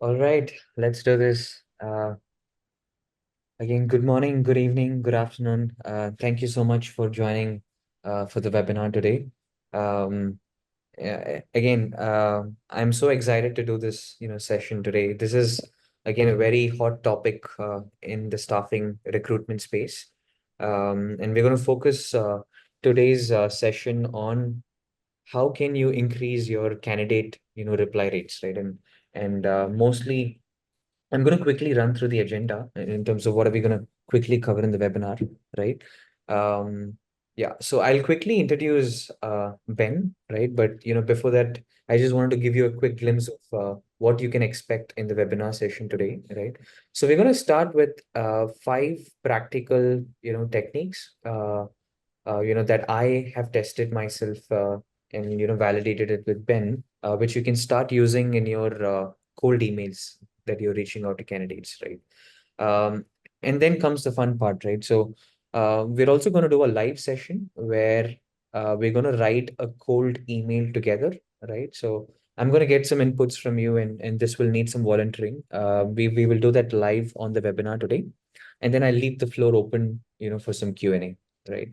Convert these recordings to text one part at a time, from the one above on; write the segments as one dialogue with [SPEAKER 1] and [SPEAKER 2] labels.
[SPEAKER 1] All right, let's do this. Again, good morning, good evening, good afternoon. Thank you so much for joining for the webinar today. Um, again, I'm so excited to do this, session today. This is again a very hot topic in the staffing recruitment space, and we're going to focus today's session on how can you increase your candidate, reply rates, right? And mostly I'm going to quickly run through the agenda in terms of what are we going to quickly cover in the webinar, right? Um, yeah, so I'll quickly introduce Ben, right? But before that, I just wanted to give you a quick glimpse of what you can expect in the webinar session today, right? So we're going to start with five practical, techniques, that I have tested myself and validated it with Ben, which you can start using in your cold emails that you're reaching out to candidates, right? Um, and then comes the fun part, right? So we're also going to do a live session where we're going to write a cold email together, right? So I'm going to get some inputs from you, and this will need some volunteering. We will do that live on the webinar today, and then I'll leave the floor open, for some Q&A, right?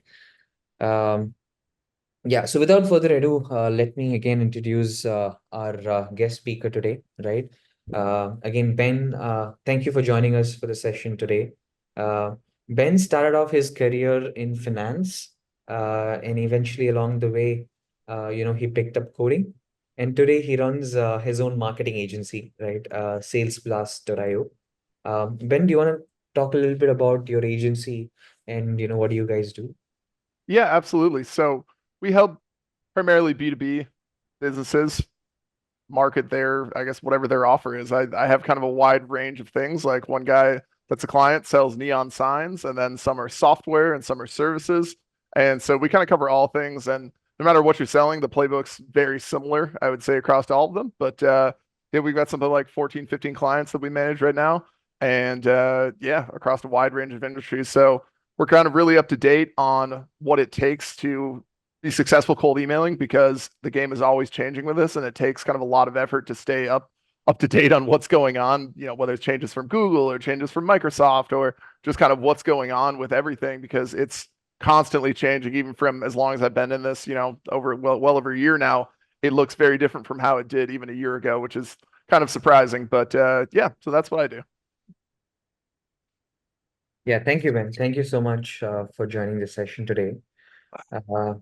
[SPEAKER 1] Um, yeah, so without further ado, let me again introduce our guest speaker today, right? Again, Ben, thank you for joining us for the session today. Uh, Ben started off his career in finance, and eventually along the way, he picked up coding. And today he runs his own marketing agency, right? SalesPlus.io. Ben, do you want to talk a little bit about your agency and, what do you guys do?
[SPEAKER 2] Yeah, absolutely. So we help primarily B2B businesses market their, I guess, whatever their offer is. I have kind of a wide range of things. Like one guy that's a client sells neon signs, and then some are software and some are services. And so we kind of cover all things. And no matter what you're selling, the playbook's very similar, I would say, across all of them. But yeah, we've got something like 14, 15 clients that we manage right now. And yeah, across a wide range of industries. So we're kind of really up to date on what it takes to be successful cold emailing because the game is always changing with this and it takes kind of a lot of effort to stay up to date on what's going on, whether it's changes from Google or changes from Microsoft or just kind of what's going on with everything because it's constantly changing even from as long as I've been in this, over well over a year now. It looks very different from how it did even a year ago, which is kind of surprising, but yeah, so that's what I do.
[SPEAKER 1] Yeah, thank you, Ben. Thank you so much for joining the session today. Uh,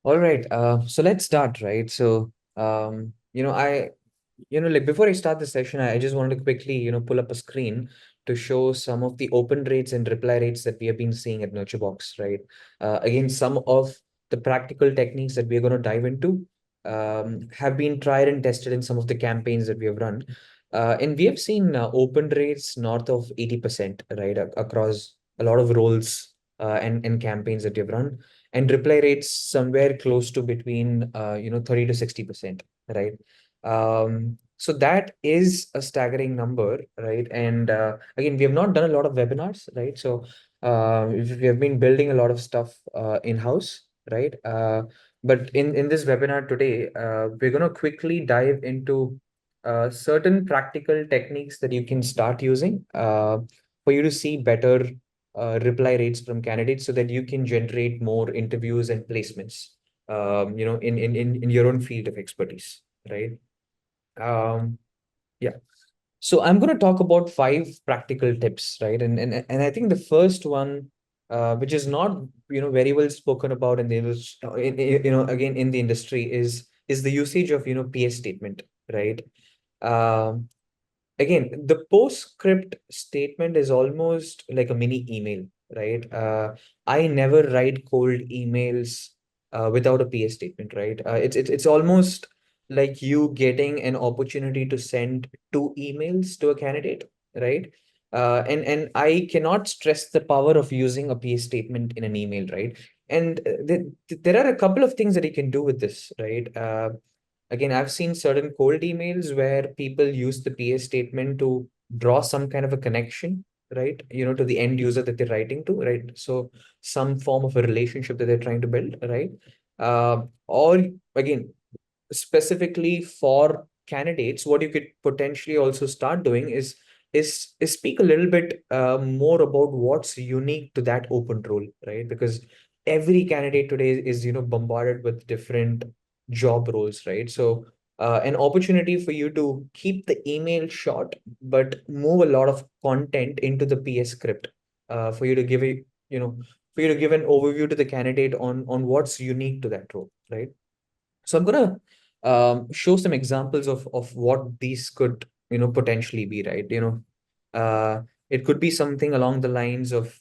[SPEAKER 1] all right, so let's start, right? So, like before I start the session, I just wanted to quickly, pull up a screen to show some of the open rates and reply rates that we have been seeing at NurtureBox, right? Again, some of the practical techniques that we're going to dive into have been tried and tested in some of the campaigns that we have run. And we have seen open rates north of 80%, right, across a lot of roles and campaigns that we have run, and reply rates somewhere close to between 30 to 60%, right? So that is a staggering number, right? And again, we have not done a lot of webinars, right? So we have been building a lot of stuff in-house, right? But in this webinar today, we're going to quickly dive into certain practical techniques that you can start using for you to see better reply rates from candidates so that you can generate more interviews and placements, in your own field of expertise, right? Um, yeah. So I'm going to talk about five practical tips, right? And I think the first one, which is not very well spoken about in the again in the industry, is the usage of PS statement, right? Um, Again, the postscript statement is almost like a mini email, right? I never write cold emails without a PS statement, right? It's almost like you getting an opportunity to send two emails to a candidate, right? And I cannot stress the power of using a PS statement in an email, right? And there are a couple of things that you can do with this, right? Again, I've seen certain cold emails where people use the PS statement to draw some kind of a connection, right? To the end user that they're writing to, right? So some form of a relationship that they're trying to build, right? Or again, specifically for candidates, what you could potentially also start doing is speak a little bit more about what's unique to that open role, right? Because every candidate today is bombarded with different job roles, right? So an opportunity for you to keep the email short, but move a lot of content into the PS script, for you to give a for you to give an overview to the candidate on what's unique to that role, right? So I'm gonna show some examples of what these could potentially be, right? It could be something along the lines of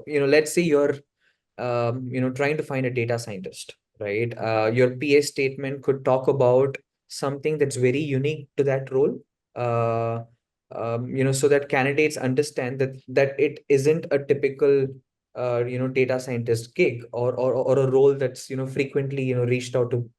[SPEAKER 1] let's say you're trying to find a data scientist, right? Your PA statement could talk about something that's very unique to that role, uh, so that candidates understand that it isn't a typical data scientist gig or a role that's frequently reached out to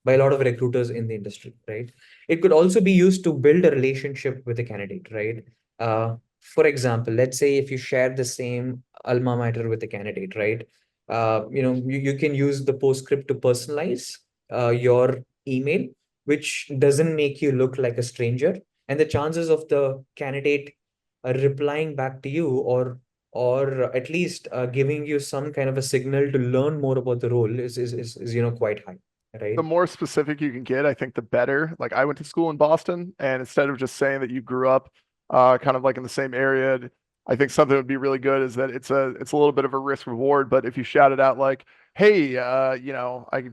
[SPEAKER 1] by a lot of recruiters in the industry, right? It could also be used to build a relationship with the candidate, right? For example, let's say if you share the same alma mater with the candidate, right? You can use the postscript to personalize your email, which doesn't make you look like a stranger, and the chances of the candidate replying back to you or at least giving you some kind of a signal to learn more about the role is quite high,
[SPEAKER 2] The
[SPEAKER 1] right?
[SPEAKER 2] more specific you can get, I think the better. Like I went to school in Boston, and instead of just saying that you grew up kind of like in the same area, I think something that would be really good is that it's a little bit of a risk reward, but if you shout it out like, "Hey, I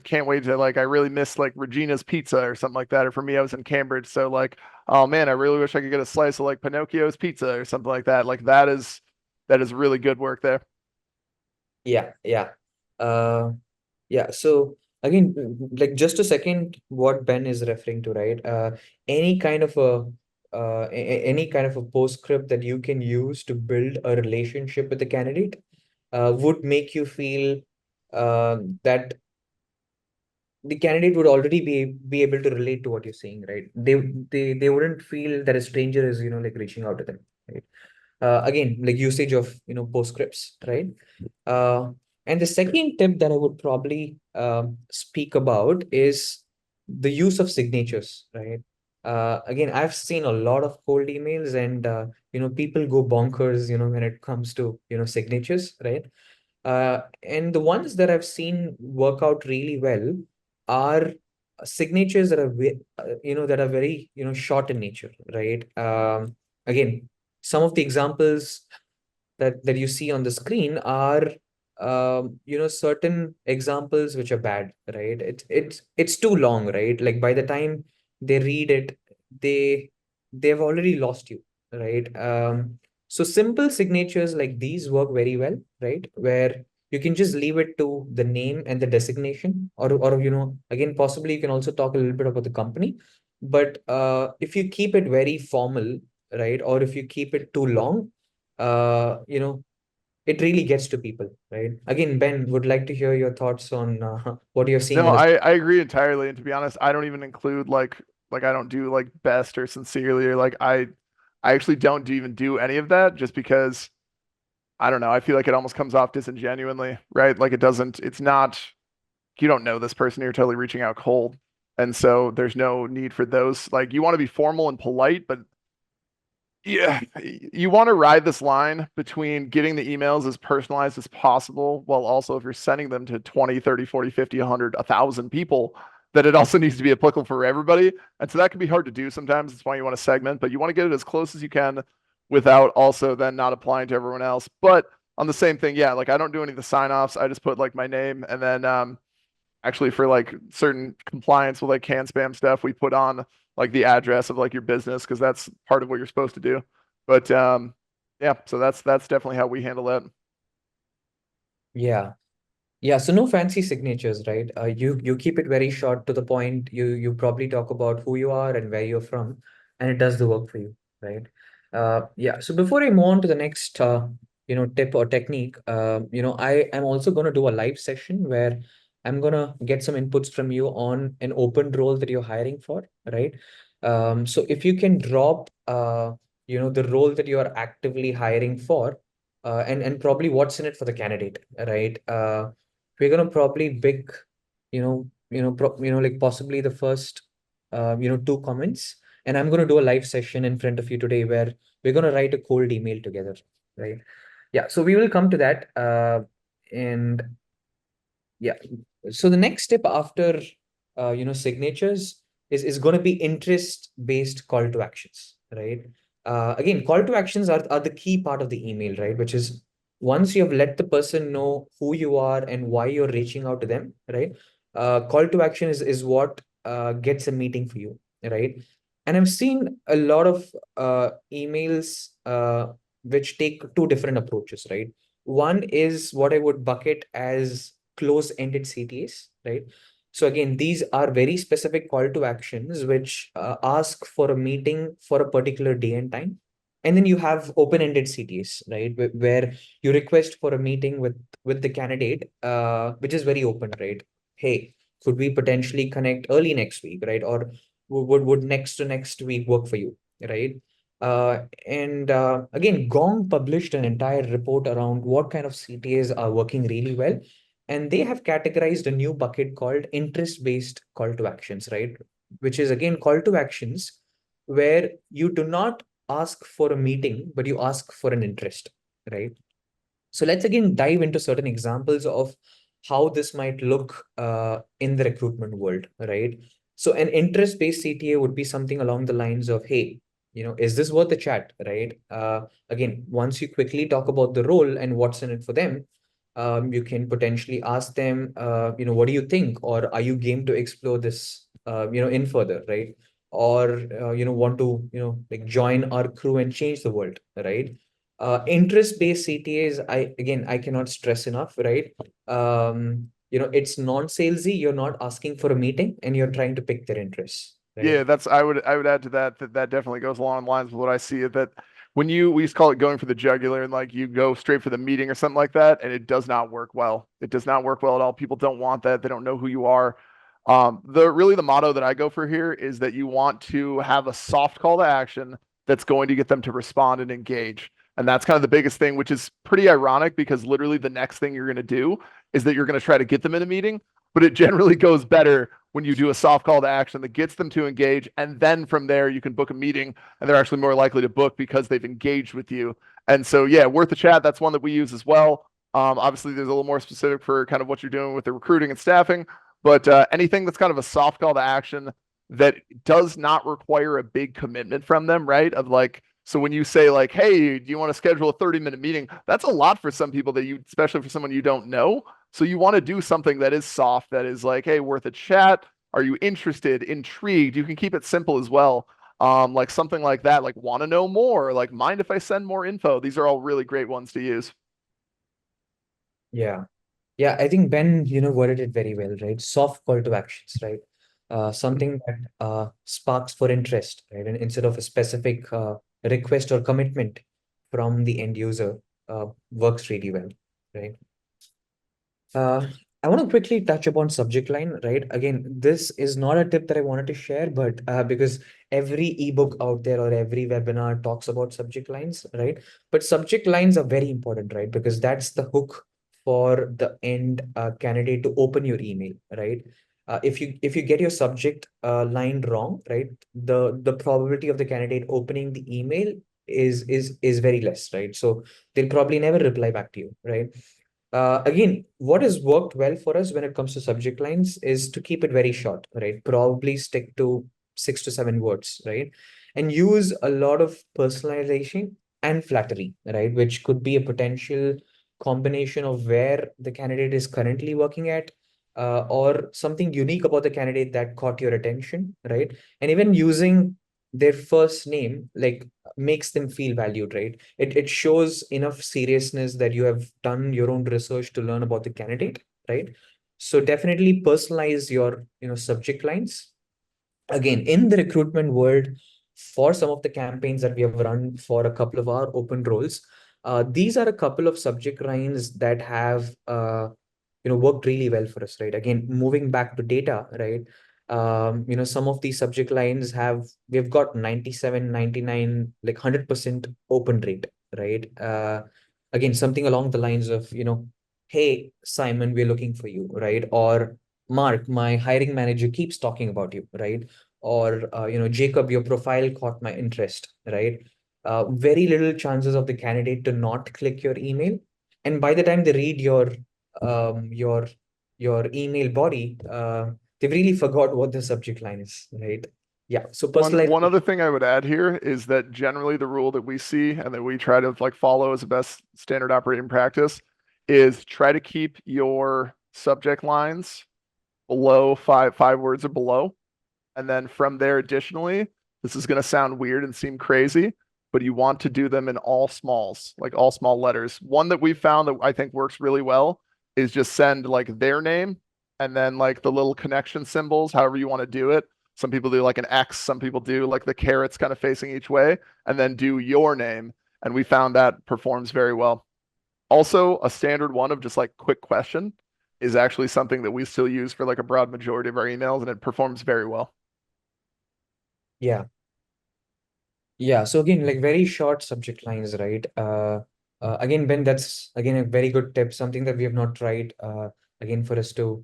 [SPEAKER 2] can't wait to like I really miss like Regina's pizza or something like that." Or for me, I was in Cambridge, so like, "Oh man, I really wish I could get a slice of like Pinocchio's pizza or something like that." Like that is really good work there.
[SPEAKER 1] Yeah, yeah. uh Yeah, so again, like just a second, what Ben is referring to, right? Any kind of any kind of a postscript that you can use to build a relationship with the candidate would make you feel that the candidate would already be able to relate to what you're saying, right? They wouldn't feel that a stranger is like reaching out to them, right? Again, like usage of postscripts, right? uh, and the second tip that I would probably speak about is the use of signatures, right? Again, I've seen a lot of cold emails, and people go bonkers when it comes to signatures, right? And the ones that I've seen work out really well are signatures that are that are very short in nature, right? Again, some of the examples that you see on the screen are certain examples which are bad, right? It's too long, right? Like by the time they read it, they've already lost you, right? So simple signatures like these work very well, right? Where you can just leave it to the name and the designation, or again, possibly you can also talk a little bit about the company. But if you keep it very formal, right, or if you keep it too long, it really gets to people, right? Again, Ben, would like to hear your thoughts on what you're seeing
[SPEAKER 2] No,
[SPEAKER 1] on the.
[SPEAKER 2] I agree entirely. And to be honest, I don't even include like I don't do like best or sincerely or like I actually don't even do any of that just because I don't know. I feel like it almost comes off disingenuously, right? Like it's not, you don't know this person, you're totally reaching out cold. And so there's no need for those. Like you want to be formal and polite, but yeah, you want to ride this line between getting the emails as personalized as possible, while also if you're sending them to 20, 30, 40, 50, 100, 1,000 people, that it also needs to be applicable for everybody. And so that can be hard to do sometimes. That's why you want to segment, but you want to get it as close as you can without also then not applying to everyone else. But on the same thing, yeah, like I don't do any of the sign-offs. I just put like my name and then actually for like certain compliance with like can spam stuff, we put on like the address of like your business because that's part of what you're supposed to do. But yeah, so that's definitely how we handle that.
[SPEAKER 1] Yeah. Yeah, so no fancy signatures, right? You keep it very short to the point. You probably talk about who you are and where you're from, and it does the work for you, right? Yeah. So before I move on to the next tip or technique, I am also gonna do a live session where I'm gonna get some inputs from you on an open role that you're hiring for, right? So if you can drop the role that you are actively hiring for, and probably what's in it for the candidate, right? We're gonna probably pick, like possibly the first two comments. And I'm going to do a live session in front of you today where we're going to write a cold email together, right? Yeah, so we will come to that. And yeah, so the next step after signatures is going to be interest based call to actions, right? Again, call to actions are the key part of the email, right? Which is once you have let the person know who you are and why you're reaching out to them, right? Call to action is what gets a meeting for you, right? And I've seen a lot of emails which take two different approaches, right? One is what I would bucket as close-ended CTAs, right? So again, these are very specific call to actions which ask for a meeting for a particular day and time. And then you have open-ended CTAs, right? Where you request for a meeting with the candidate, which is very open, right? Hey, could we potentially connect early next week, right? Or would next to next week work for you, right? And again, Gong published an entire report around what kind of CTAs are working really well. And they have categorized a new bucket called interest-based call to actions, right? Which is again call to actions where you do not ask for a meeting, but you ask for an interest, right? So let's again dive into certain examples of how this might look in the recruitment world, right? So an interest-based CTA would be something along the lines of, hey, is this worth a chat, right? Again, once you quickly talk about the role and what's in it for them, you can potentially ask them, what do you think? Or are you game to explore this, in further, right? Or, want to, like join our crew and change the world, right? Interest-based CTAs, I cannot stress enough, right? It's non-salesy. You're not asking for a meeting and you're trying to pick their interests, right?
[SPEAKER 2] Yeah, that's I would add to that that definitely goes along the lines with what I see that when we used to call it going for the jugular and like you go straight for the meeting or something like that, and it does not work well. It does not work well at all. People don't want that. They don't know who you are. The motto that I go for here is that you want to have a soft call to action that's going to get them to respond and engage. And that's kind of the biggest thing, which is pretty ironic because literally the next thing you're going to do is that you're going to try to get them in a meeting, but it generally goes better when you do a soft call to action that gets them to engage. And then from there, you can book a meeting and they're actually more likely to book because they've engaged with you. And so, yeah, worth a chat. That's one that we use as well. Obviously, there's a little more specific for kind of what you're doing with the recruiting and staffing, but anything that's kind of a soft call to action that does not require a big commitment from them, right? Of like, so when you say like, hey, do you want to schedule a 30-minute meeting? That's a lot for some people that you, especially for someone you don't know. So you want to do something that is soft, that is like, hey, worth a chat. Are you interested, intrigued? You can keep it simple as well. Like something like that, like want to know more, like mind if I send more info. These are all really great ones to use.
[SPEAKER 1] Yeah. Yeah, I think Ben, worded it very well, right? Soft call to actions, right? Something that sparks for interest, right? And instead of a specific request or commitment from the end user, works really well, right? Uh, I want to quickly touch upon subject line, right? Again, this is not a tip that I wanted to share, but because every ebook out there or every webinar talks about subject lines, right? But subject lines are very important, right? Because that's the hook for the end candidate to open your email, right? If you get your subject line wrong, right, the probability of the candidate opening the email is very less, right? So they'll probably never reply back to you, right? Again, what has worked well for us when it comes to subject lines is to keep it very short, right? Probably stick to 6 to 7 words, right? And use a lot of personalization and flattery, right? Which could be a potential combination of where the candidate is currently working at, or something unique about the candidate that caught your attention, right? And even using their first name, like makes them feel valued, right? It shows enough seriousness that you have done your own research to learn about the candidate, right? So definitely personalize your, subject lines. Again, in the recruitment world, for some of the campaigns that we have run for a couple of our open roles, these are a couple of subject lines that have worked really well for us, right? Again, moving back to data, right? Some of these subject lines we've got 97, 99, like 100% open rate, right? Again, something along the lines of, hey, Simon, we're looking for you, right? Or Mark, my hiring manager keeps talking about you, right? or Jacob, your profile caught my interest, right? Very little chances of the candidate to not click your email, and by the time they read um, your your email body, they've really forgot what the subject line is, right? Yeah. So
[SPEAKER 2] One
[SPEAKER 1] personalization.
[SPEAKER 2] other thing I would add here is that generally the rule that we see and that we try to like follow as a best standard operating practice is try to keep your subject lines below five words or below. And then from there, additionally, this is going to sound weird and seem crazy, but you want to do them in all smalls, like all small letters. One that we found that I think works really well is just send like their name and then like the little connection symbols, however you want to do it. Some people do like an X, some people do like the carrots kind of facing each way, and then do your name. And we found that performs very well. Also, a standard one of just like quick question is actually something that we still use for like a broad majority of our emails, and it performs very well.
[SPEAKER 1] Yeah. Yeah, so again, like very short subject lines, right? Again, Ben, that's again a very good tip, something that we have not tried. Again, for us to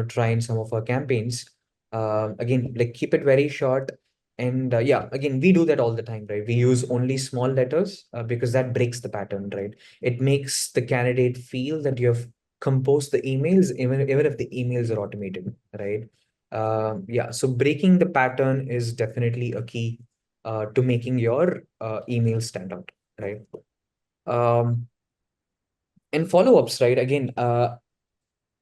[SPEAKER 1] try in some of our campaigns. Again, like keep it very short, and yeah, again, we do that all the time, right? We use only small letters because that breaks the pattern, right? It makes the candidate feel that you have composed the emails, even if the emails are automated, right? Yeah, so breaking the pattern is definitely a key to making your email stand out, right? Um, and follow-ups, right? Again,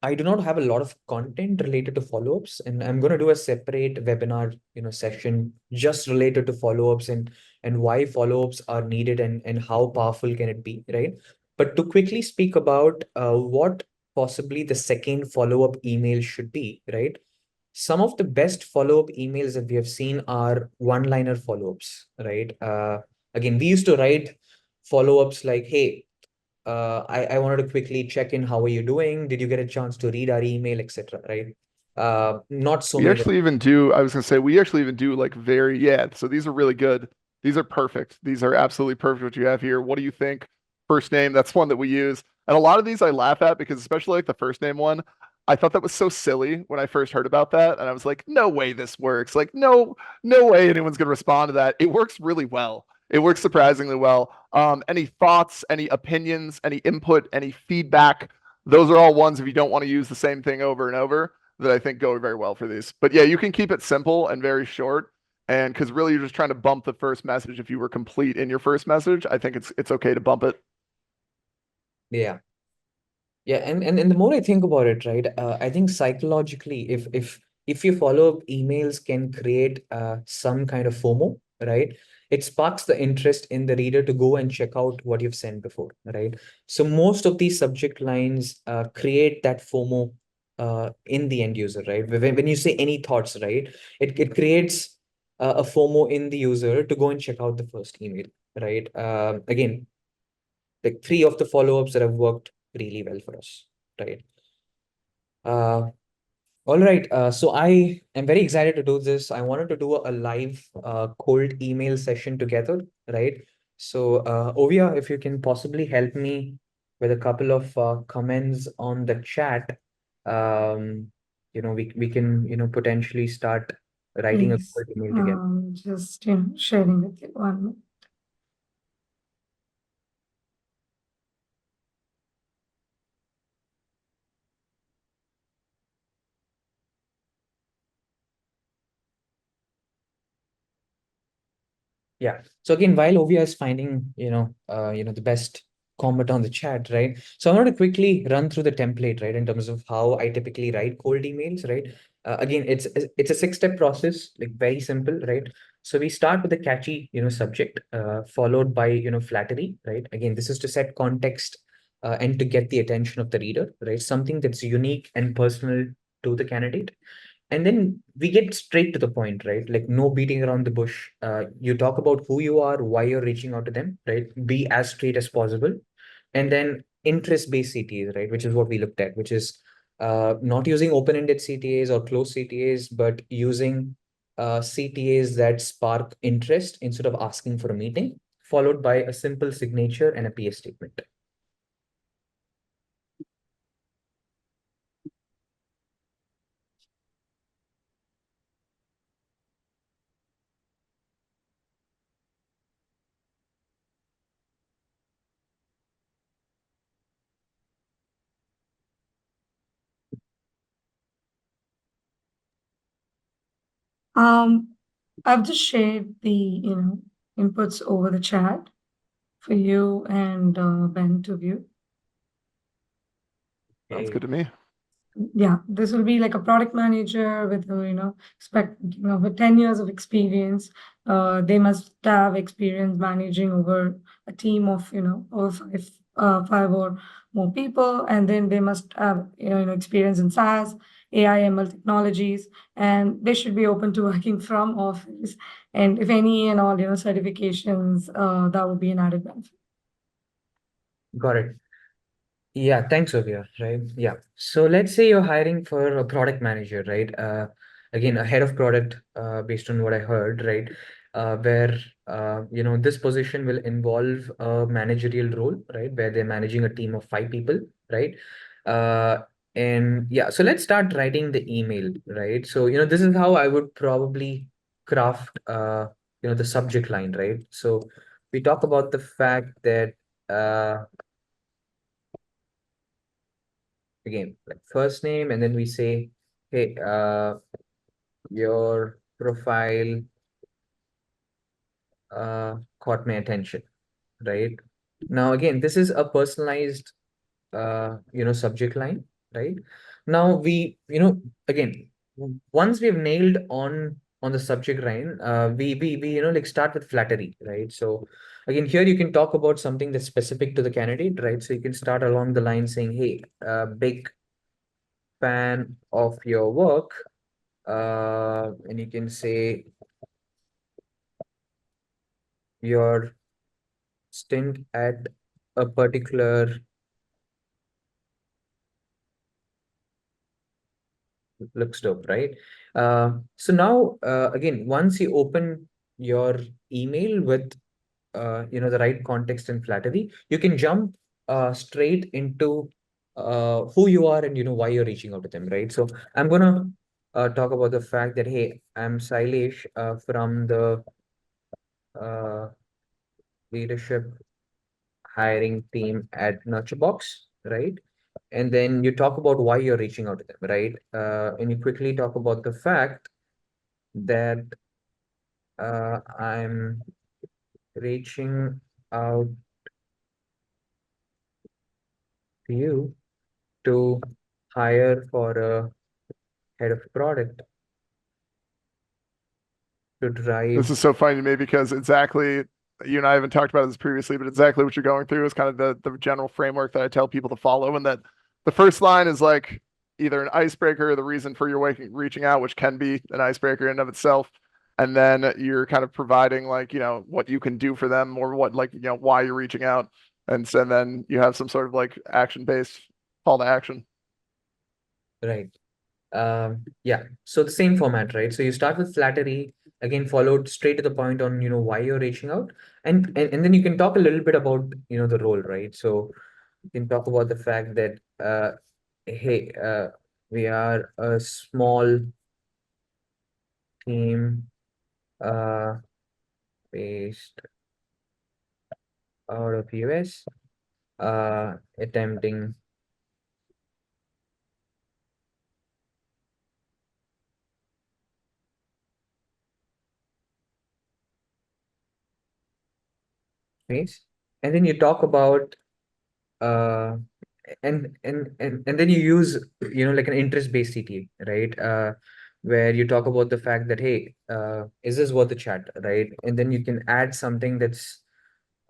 [SPEAKER 1] I do not have a lot of content related to follow-ups, and I'm going to do a separate webinar, session just related to follow-ups and why follow-ups are needed and how powerful can it be, right? But to quickly speak about what possibly the second follow-up email should be, right? Some of the best follow-up emails that we have seen are one-liner follow-ups, right? Again, we used to write follow-ups like, hey, I wanted to quickly check in. How are you doing? Did you get a chance to read our email, etc. Right? Not so
[SPEAKER 2] We
[SPEAKER 1] many.
[SPEAKER 2] actually even do, I was gonna say, we actually even do like very, yeah. So these are really good. These are perfect. These are absolutely perfect what you have here. What do you think? First name, that's one that we use. And a lot of these I laugh at because especially like the first name one, I thought that was so silly when I first heard about that. And I was like, no way this works. Like, no way anyone's gonna respond to that. It works really well. It works surprisingly well. Any thoughts, any opinions, any input, any feedback? Those are all ones if you don't want to use the same thing over and over that I think go very well for these. But yeah, you can keep it simple and very short. And because really you're just trying to bump the first message. If you were complete in your first message, I think it's okay to bump it.
[SPEAKER 1] Yeah. Yeah, and the more I think about it, right, I think psychologically, if your follow-up emails can create some kind of FOMO, right, it sparks the interest in the reader to go and check out what you've sent before, right? So most of these subject lines create that FOMO in the end user, right? When you say any thoughts, right, it creates a FOMO in the user to go and check out the first email, right? Again, like three of the follow-ups that have worked really well for us, right? Uh, all right. So I am very excited to do this. I wanted to do a live cold email session together, right? So Ovia, if you can possibly help me with a couple of comments on the chat, we can potentially start writing a
[SPEAKER 3] Yes,
[SPEAKER 1] cold email together.
[SPEAKER 3] just sharing with you one minute.
[SPEAKER 1] Yeah. So again, while Ovia is finding, the best comment on the chat, right? So I want to quickly run through the template, right, in terms of how I typically write cold emails, right? Again, it's a six-step process, like very simple, right? So we start with a catchy, subject, followed by, flattery, right? Again, this is to set context and to get the attention of the reader, right? Something that's unique and personal to the candidate, and then we get straight to the point, right? Like no beating around the bush. You talk about who you are, why you're reaching out to them, right? Be as straight as possible. And then interest-based CTAs, right? Which is what we looked at, which is not using open-ended CTAs or closed CTAs, but using CTAs that spark interest instead of asking for a meeting, followed by a simple signature and a PS statement.
[SPEAKER 3] I've just shared the, inputs over the chat for you and Ben to view.
[SPEAKER 2] Sounds
[SPEAKER 1] Okay.
[SPEAKER 2] good to me.
[SPEAKER 3] Yeah, this will be like a product manager with, with 10 years of experience. They must have experience managing over a team of, over five or more people. And then they must have, experience in SaaS, AI, ML technologies, and they should be open to working from office. And if any and all, certifications, that would be an added benefit.
[SPEAKER 1] Got it. Yeah, thanks, Ovia, right? Yeah. So let's say you're hiring for a product manager, right? Again, a head of product, based on what I heard, right? Where this position will involve a managerial role, right? Where they're managing a team of 5 people, right? Uh, and yeah, so let's start writing the email, right? So, this is how I would probably craft the subject line, right? So we talk about the fact that again, like first name, and then we say, hey, your profile caught my attention, right? Now again, this is a personalized subject line, right? Now again, once we've nailed on the subject line, we like start with flattery, right? So again, here you can talk about something that's specific to the candidate, right? So you can start along the line saying, hey, big fan of your work, and you can say your stint at a particular looks dope, right? So now again, once you open your email with the right context and flattery, you can jump straight into who you are and why you're reaching out to them, right? So I'm gonna talk about the fact that, hey, I'm Sailesh from the uh, leadership hiring team at Nurturebox, right? And then you talk about why you're reaching out to them, right? And you quickly talk about the fact that I'm reaching out to you to hire for a head of product to drive.
[SPEAKER 2] This is so funny to me because exactly, you and I haven't talked about this previously, but exactly what you're going through is kind of the general framework that I tell people to follow. And that the first line is like either an icebreaker, the reason for your reaching out, which can be an icebreaker in and of itself. And then you're kind of providing like, what you can do for them or what, like, why you're reaching out. And so then you have some sort of like action-based call to action.
[SPEAKER 1] Right. Yeah. So the same format, right? So you start with flattery, again, followed straight to the point on, why you're reaching out. And then you can talk a little bit about, the role, right? So you can talk about the fact that, hey, we are a small team, based out of US, attempting space. And then you talk about uh and then you use like an interest-based CTA, right? Where you talk about the fact that, hey, is this worth the chat, right? And then you can add something that's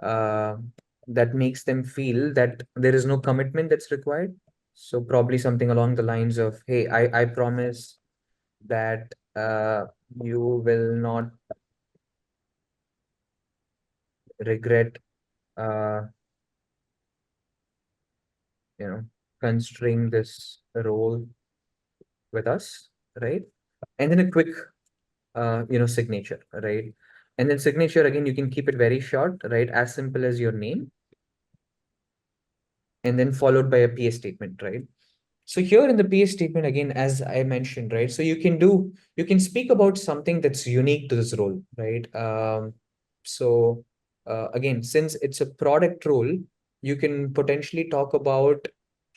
[SPEAKER 1] uh that makes them feel that there is no commitment that's required. So probably something along the lines of, hey, I promise that you will not regret uh considering this role with us, right? And then a quick signature, right? And then signature, again, you can keep it very short, right? As simple as your name, and then followed by a PA statement, right? So here in the PA statement, again, as I mentioned, right? So you can speak about something that's unique to this role, right? Again, since it's a product role, you can potentially talk about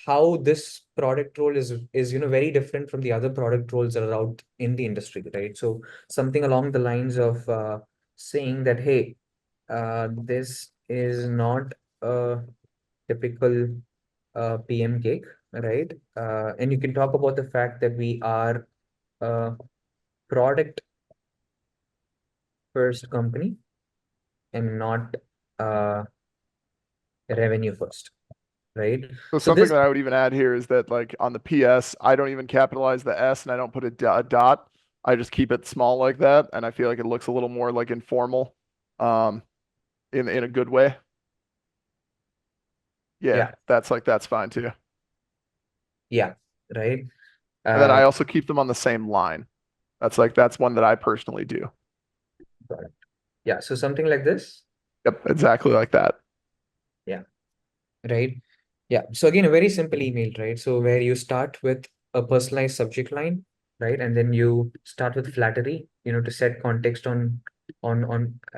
[SPEAKER 1] how this product role is very different from the other product roles that are out in the industry, right? So something along the lines of saying that, hey, this is not a typical PM gig, right? And you can talk about the fact that we are a product first company and not revenue first, right?
[SPEAKER 2] So
[SPEAKER 1] So
[SPEAKER 2] something
[SPEAKER 1] this,
[SPEAKER 2] that I would even add here is that like on the PS, I don't even capitalize the S and I don't put a dot. I just keep it small like that, and I feel like it looks a little more like informal, um, in a good way. Yeah,
[SPEAKER 1] yeah,
[SPEAKER 2] that's fine too.
[SPEAKER 1] yeah, right.
[SPEAKER 2] And then I
[SPEAKER 1] Uh,
[SPEAKER 2] also keep them on the same line. That's one that I personally do.
[SPEAKER 1] got it. Yeah, so something like this.
[SPEAKER 2] Yep, exactly like that.
[SPEAKER 1] Yeah, right. Yeah. So again, a very simple email, right? So where you start with a personalized subject line, right? And then you start with flattery, to set context on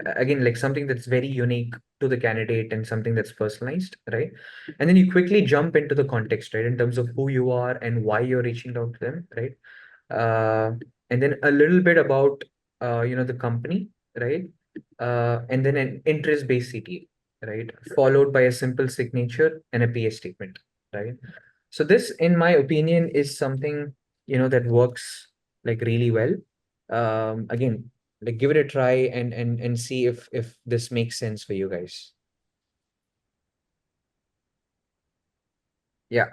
[SPEAKER 1] again, like something that's very unique to the candidate and something that's personalized, right? And then you quickly jump into the context, right? In terms of who you are and why you're reaching out to them, right? Uh, and then a little bit about the company, right? And then an interest-based CTA, right? Followed by a simple signature and a PA statement, right? So this, in my opinion, is something that works like really well. Again, like give it a try and see if this makes sense for you guys. Yeah.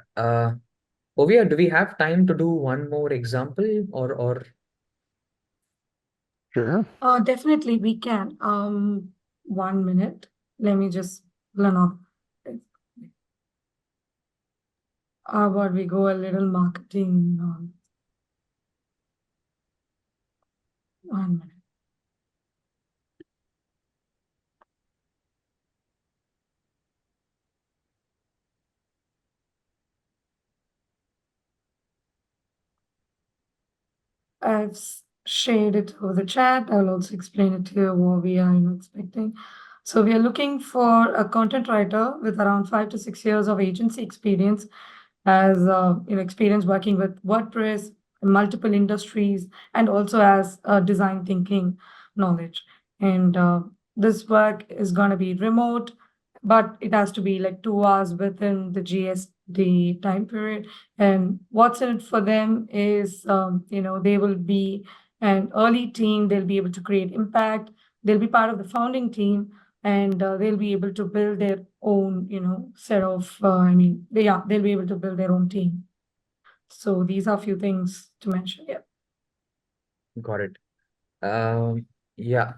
[SPEAKER 1] Ovia, do we have time to do one more example or
[SPEAKER 2] Sure.
[SPEAKER 3] Definitely we can. 1 minute. Let me just learn off. How about we go a little marketing? 1 minute. I've shared it over the chat. I'll also explain it here what we are expecting. So we are looking for a content writer with around 5 to 6 years of agency experience, as experience working with WordPress, multiple industries, and also as design thinking knowledge. And this work is going to be remote, but it has to be like 2 hours within the GST time period. And what's in it for them is, they will be an early team. They'll be able to create impact. They'll be part of the founding team, and they'll be able to build their own, set of. They'll be able to build their own team. So these are a few things to mention. Yeah.
[SPEAKER 1] got it? Yeah.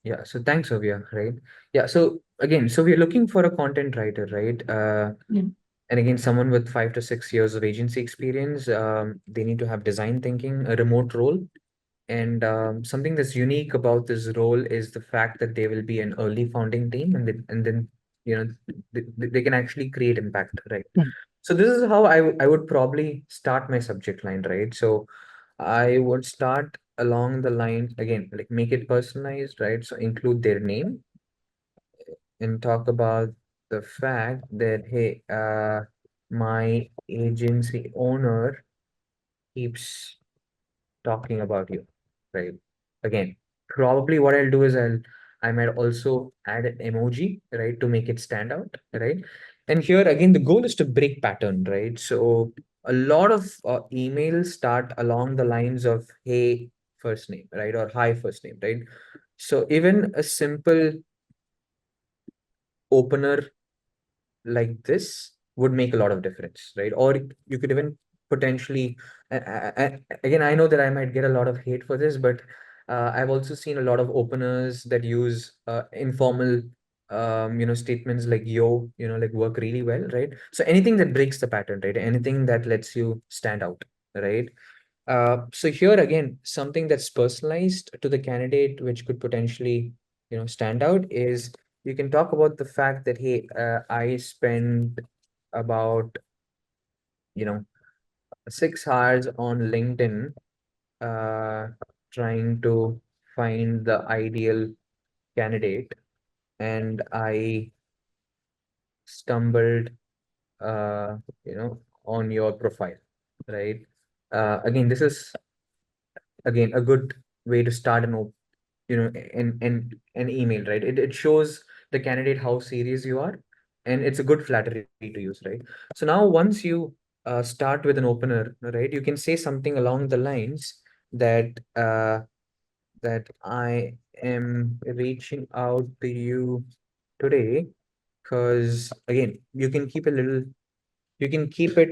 [SPEAKER 1] Yeah, so thanks, Ovia, right? Yeah, so again, so we're looking for a content writer, right?
[SPEAKER 3] Yeah.
[SPEAKER 1] And again, someone with 5 to 6 years of agency experience. They need to have design thinking, a remote role. And something that's unique about this role is the fact that they will be an early founding team, and then they can actually create impact, right?
[SPEAKER 2] Mm.
[SPEAKER 1] So this is how I would probably start my subject line, right? So I would start along the line again, like make it personalized, right? So include their name and talk about the fact that, hey, my agency owner keeps talking about you, right? Again, probably what I'll do is I might also add an emoji, right, to make it stand out, right? And here again, the goal is to break pattern, right? So a lot of emails start along the lines of hey first name, right, or hi first name, right? So even a simple opener like this would make a lot of difference, right? Or you could even potentially, again, I know that I might get a lot of hate for this, but I've also seen a lot of openers that use informal, statements like yo, like work really well, right? So anything that breaks the pattern, right? Anything that lets you stand out, right? So here again, something that's personalized to the candidate, which could potentially, stand out is you can talk about the fact that, hey, I spend about, you know, 6 hours on LinkedIn, uh, trying to find the ideal candidate, and I stumbled on your profile, right? Again, this is again a good way to start an email, right? It shows the candidate how serious you are, and it's a good flattery to use, right? So now once you start with an opener, right, you can say something along the lines that that I am reaching out to you today because again you can keep it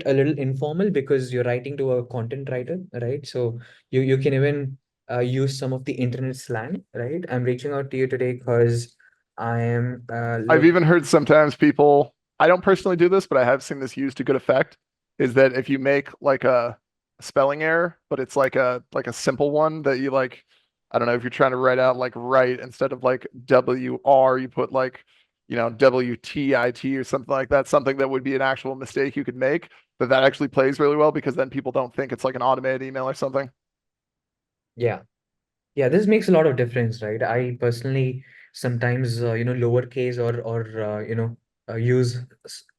[SPEAKER 1] a little informal because you're writing to a content writer, right? So you can even use some of the internet slang, right? I'm reaching out to you today because I am
[SPEAKER 2] I've even heard sometimes people, I don't personally do this, but I have seen this used to good effect, is that if you make like a spelling error, but it's like a simple one that you like, I don't know, if you're trying to write out like right instead of like WR, you put like, WTIT or something like that, something that would be an actual mistake you could make, that actually plays really well because then people don't think it's like an automated email or something.
[SPEAKER 1] yeah. Yeah, this makes a lot of difference, right? I personally sometimes lowercase or use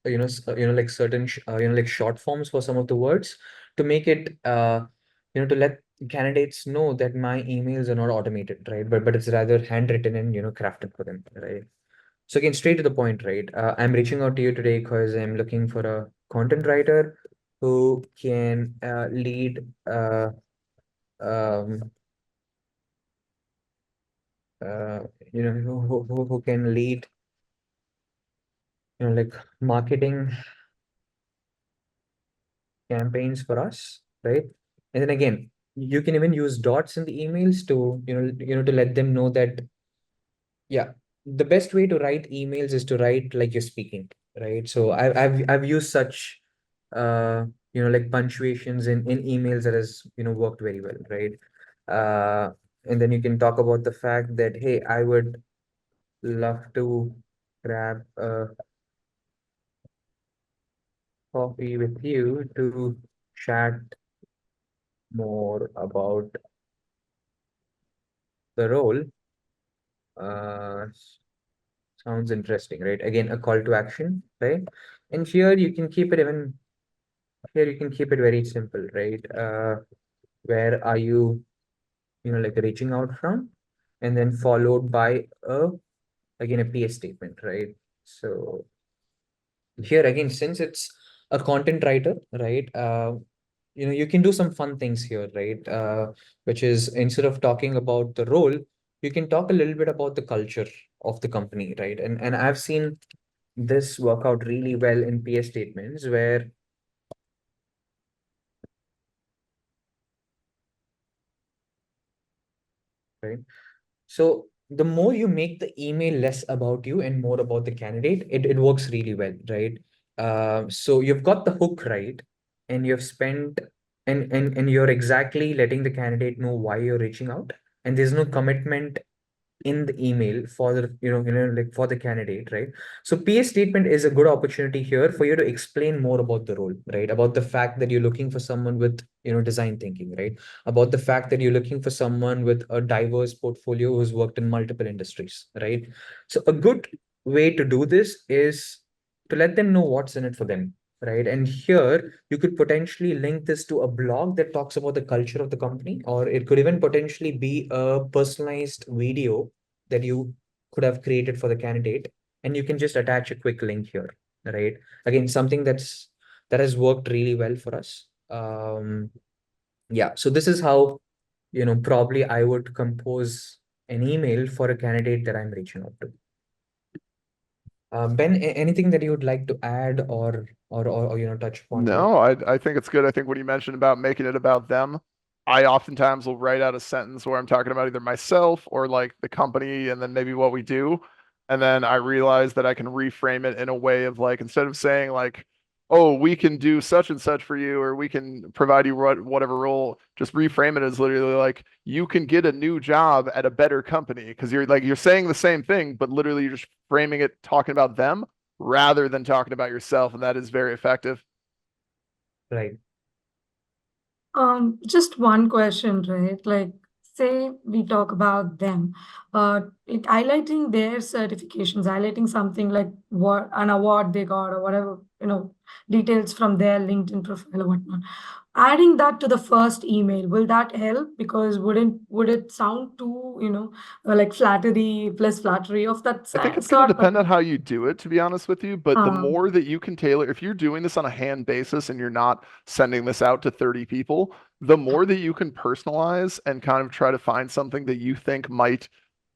[SPEAKER 1] like certain like short forms for some of the words to make it to let candidates know that my emails are not automated, right? But it's rather handwritten and crafted for them, right? So again, straight to the point, right? I'm reaching out to you today because I'm looking for a content writer who can lead um uh, who can lead, like marketing campaigns for us, right? And then again, you can even use dots in the emails to, to let them know that, yeah, the best way to write emails is to write like you're speaking, right? So I've used such, like punctuations in emails that has, worked very well, right? Uh, and then you can talk about the fact that, hey, I would love to grab a coffee with you to chat more about the role. Sounds interesting, right? Again, a call to action, right? And here you can keep it very simple, right? Where are you, like reaching out from? And then followed by again, a PS statement, right? So here again, since it's a content writer, right? You can do some fun things here, right? Which is instead of talking about the role, you can talk a little bit about the culture of the company, right? And I've seen this work out really well in PS statements where, right? So the more you make the email less about you and more about the candidate, it works really well, right? So you've got the hook right, and you've spent and you're exactly letting the candidate know why you're reaching out, and there's no commitment in the email for the like for the candidate, right? So PS statement is a good opportunity here for you to explain more about the role, right? About the fact that you're looking for someone with design thinking, right? About the fact that you're looking for someone with a diverse portfolio who's worked in multiple industries, right? So a good way to do this is to let them know what's in it for them, right? And here you could potentially link this to a blog that talks about the culture of the company, or it could even potentially be a personalized video that you could have created for the candidate, and you can just attach a quick link here, right? Again, something that has worked really well for us. Yeah, so this is how probably I would compose an email for a candidate that I'm reaching out to. Ben, anything that you would like to add or touch upon here?
[SPEAKER 2] No, I think it's good. I think what you mentioned about making it about them, I oftentimes will write out a sentence where I'm talking about either myself or like the company and then maybe what we do. And then I realize that I can reframe it in a way of like, instead of saying like, oh, we can do such and such for you, or we can provide you whatever role, just reframe it as literally like, you can get a new job at a better company. Because you're saying the same thing, but literally you're just framing it talking about them rather than talking about yourself. And that is very effective.
[SPEAKER 1] Right.
[SPEAKER 3] Just one question, right? Like, say we talk about them, like highlighting their certifications, highlighting something like what an award they got or whatever, details from their LinkedIn profile or whatnot. Adding that to the first email, will that help? Because would it sound too, like flattery plus flattery of that
[SPEAKER 2] I think it's going to
[SPEAKER 3] sort?
[SPEAKER 2] depend on how you do it, to be honest with you. But the
[SPEAKER 3] Um,
[SPEAKER 2] more that you can tailor, if you're doing this on a hand basis and you're not sending this out to 30 people, the more that you can personalize and kind of try to find something that you think might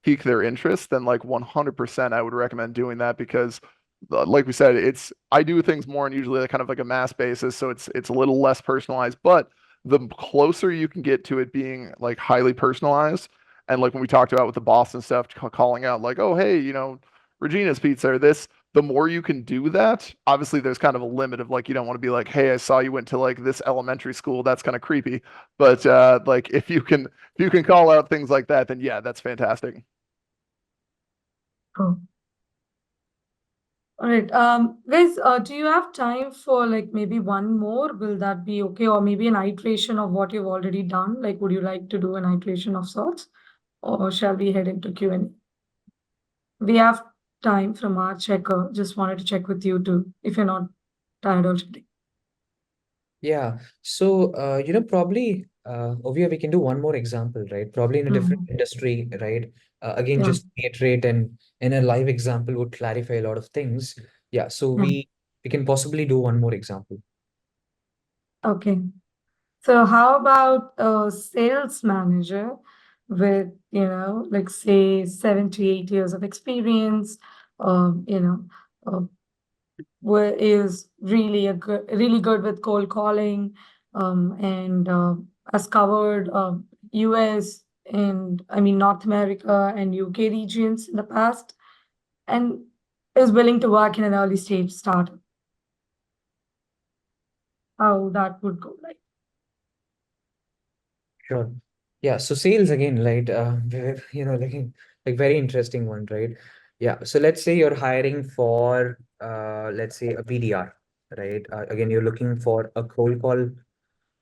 [SPEAKER 2] pique their interest, then like 100% I would recommend doing that because like we said, I do things more on usually kind of like a mass basis, so it's a little less personalized, but the closer you can get to it being like highly personalized, and like when we talked about with the Boston stuff, calling out like, oh, hey, Regina's Pizza or this, the more you can do that, obviously there's kind of a limit of like, you don't want to be like, hey, I saw you went to like this elementary school. That's kind of creepy. But like if you can call out things like that, then yeah, that's fantastic.
[SPEAKER 3] oh. All right. Guys, do you have time for like maybe one more? Will that be okay? Or maybe an iteration of what you've already done? Like, would you like to do an iteration of sorts? Or shall we head into Q&A? We have time from our checker. Just wanted to check with you too, if you're not tired already.
[SPEAKER 1] Yeah. So, probably, Ovia, we can do one more example, right? Probably in a different industry, right? Again,
[SPEAKER 3] Yeah.
[SPEAKER 1] just reiterate and in a live example would clarify a lot of things. Yeah. So
[SPEAKER 3] Yeah.
[SPEAKER 1] we can possibly do one more example.
[SPEAKER 3] Okay. So how about a sales manager with, like say 7 to 8 years of experience, uh, is really good with cold calling, and has covered US and I mean North America and UK regions in the past, and is willing to work in an early stage startup. How that would go like?
[SPEAKER 1] Sure. Yeah. So sales again, right? Like very interesting one, right? Yeah. So let's say you're hiring for, let's say a BDR, right? Again, you're looking for a cold calling